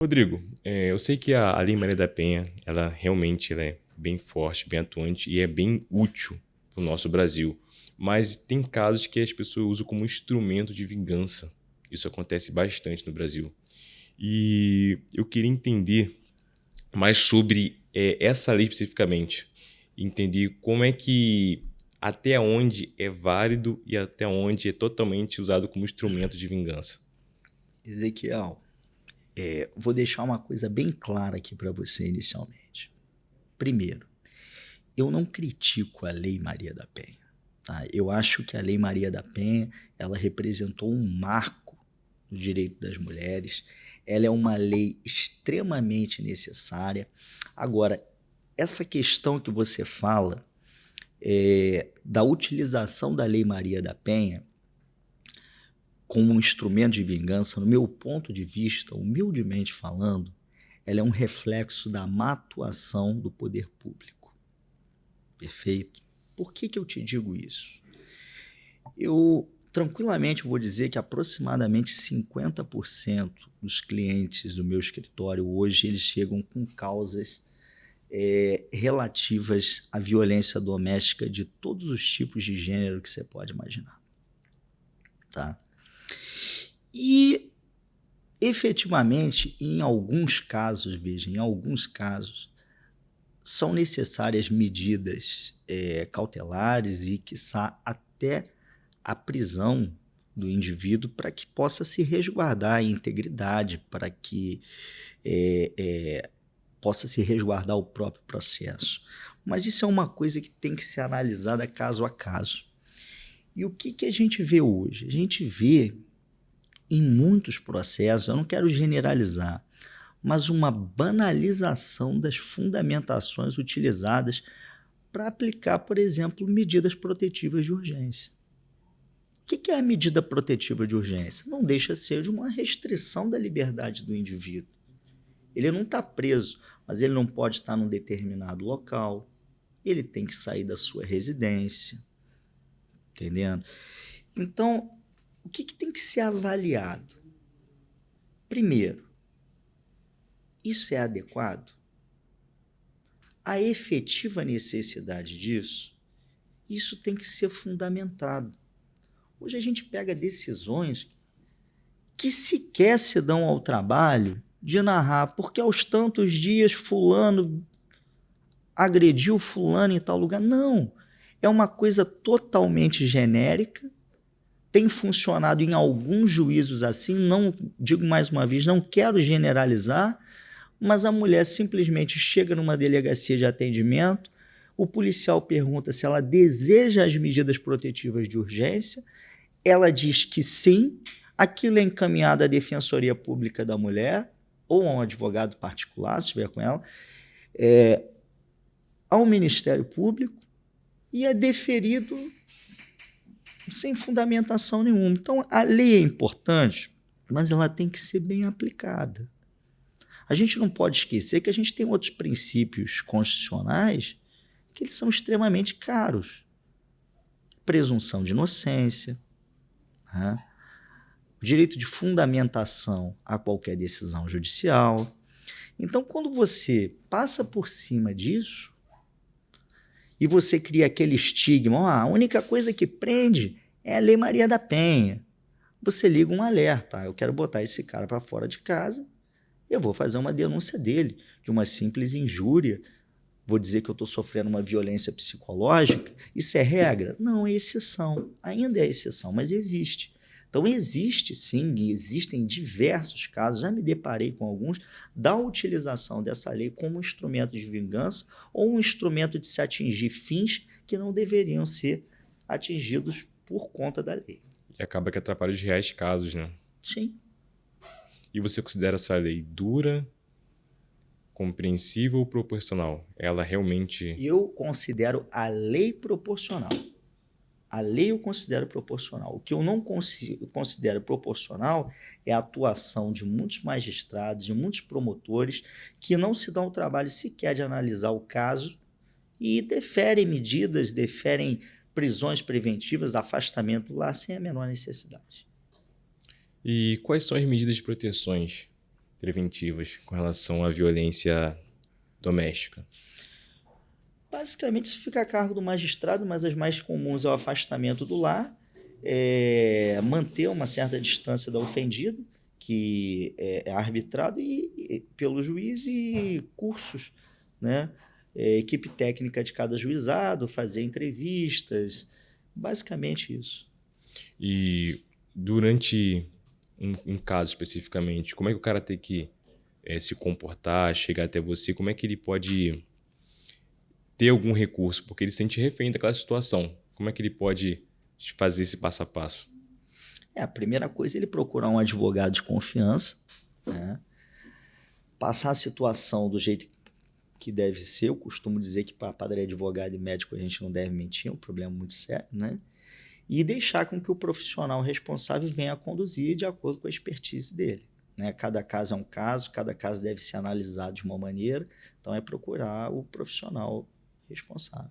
Rodrigo, eu sei que a Lei Maria da Penha, ela é bem forte, bem atuante e é bem útil para o nosso Brasil. Mas tem casos que as pessoas usam como instrumento de vingança. Isso acontece bastante no Brasil. E eu queria entender mais sobre essa lei especificamente. Entender como é que, até onde é válido e até onde é totalmente usado como instrumento de vingança. Ezequiel, vou deixar uma coisa bem clara aqui para você inicialmente. Primeiro, eu não critico a Lei Maria da Penha. Tá? Eu acho que a Lei Maria da Penha ela representou um marco do direito das mulheres. Ela é uma lei extremamente necessária. Agora, essa questão que você fala da utilização da Lei Maria da Penha como um instrumento de vingança, no meu ponto de vista, humildemente falando, ela é um reflexo da má atuação do poder público. Perfeito? Por que eu te digo isso? Eu tranquilamente vou dizer que aproximadamente 50% dos clientes do meu escritório hoje eles chegam com causas relativas à violência doméstica de todos os tipos de gênero que você pode imaginar. Tá? E efetivamente, em alguns casos, veja, em alguns casos, são necessárias medidas cautelares e, quiçá, até a prisão do indivíduo para que possa se resguardar a integridade, para que possa se resguardar o próprio processo. Mas isso é uma coisa que tem que ser analisada caso a caso. E o que a gente vê hoje? A gente vê em muitos processos, eu não quero generalizar, mas uma banalização das fundamentações utilizadas para aplicar, por exemplo, medidas protetivas de urgência. O que é a medida protetiva de urgência? Não deixa de ser de uma restrição da liberdade do indivíduo. Ele não está preso, mas ele não pode estar num determinado local, ele tem que sair da sua residência, entendendo? Então, o que tem que ser avaliado? Primeiro, isso é adequado? A efetiva necessidade disso, isso tem que ser fundamentado. Hoje a gente pega decisões que sequer se dão ao trabalho de narrar, porque aos tantos dias fulano agrediu fulano em tal lugar. Não, é uma coisa totalmente genérica, tem funcionado em alguns juízos assim, não digo mais uma vez, não quero generalizar, mas a mulher simplesmente chega numa delegacia de atendimento, o policial pergunta se ela deseja as medidas protetivas de urgência, ela diz que sim, aquilo é encaminhado à Defensoria Pública da Mulher, ou a um advogado particular, se estiver com ela, ao Ministério Público, e é deferido sem fundamentação nenhuma. Então, a lei é importante, mas ela tem que ser bem aplicada. A gente não pode esquecer que a gente tem outros princípios constitucionais que eles são extremamente caros. Presunção de inocência, né? O direito de fundamentação a qualquer decisão judicial. Então, quando você passa por cima disso e você cria aquele estigma, a única coisa que prende é a Lei Maria da Penha, você liga um alerta, eu quero botar esse cara para fora de casa, eu vou fazer uma denúncia dele, de uma simples injúria, vou dizer que eu estou sofrendo uma violência psicológica, isso é regra? Não, é exceção, ainda é exceção, mas existe. Então existe sim, e existem diversos casos, já me deparei com alguns, da utilização dessa lei como um instrumento de vingança ou um instrumento de se atingir fins que não deveriam ser atingidos por conta da lei. E acaba que atrapalha os reais casos, né? Sim. E você considera essa lei dura, compreensível ou proporcional? Ela realmente... Eu considero a lei proporcional. A lei eu considero proporcional. O que eu não considero proporcional é a atuação de muitos magistrados, de muitos promotores, que não se dão o trabalho sequer de analisar o caso e deferem medidas, deferem prisões preventivas, afastamento lá sem a menor necessidade. E quais são as medidas de proteções preventivas com relação à violência doméstica? Basicamente, isso fica a cargo do magistrado, mas as mais comuns é o afastamento do lar, manter uma certa distância da ofendida, que é arbitrado pelo juiz, e cursos, né? Equipe técnica de cada juizado, fazer entrevistas, basicamente isso. E durante um caso especificamente, como é que o cara tem que se comportar, chegar até você? Como é que ele pode ter algum recurso? Porque ele se sente refém daquela situação. Como é que ele pode fazer esse passo a passo? A primeira coisa é ele procurar um advogado de confiança, né? Passar a situação do jeito que deve ser. Eu costumo dizer que para padre, advogado e médico a gente não deve mentir, é um problema muito sério, né? E deixar com que o profissional responsável venha a conduzir de acordo com a expertise dele, né? Cada caso é um caso, cada caso deve ser analisado de uma maneira, então é procurar o profissional responsável.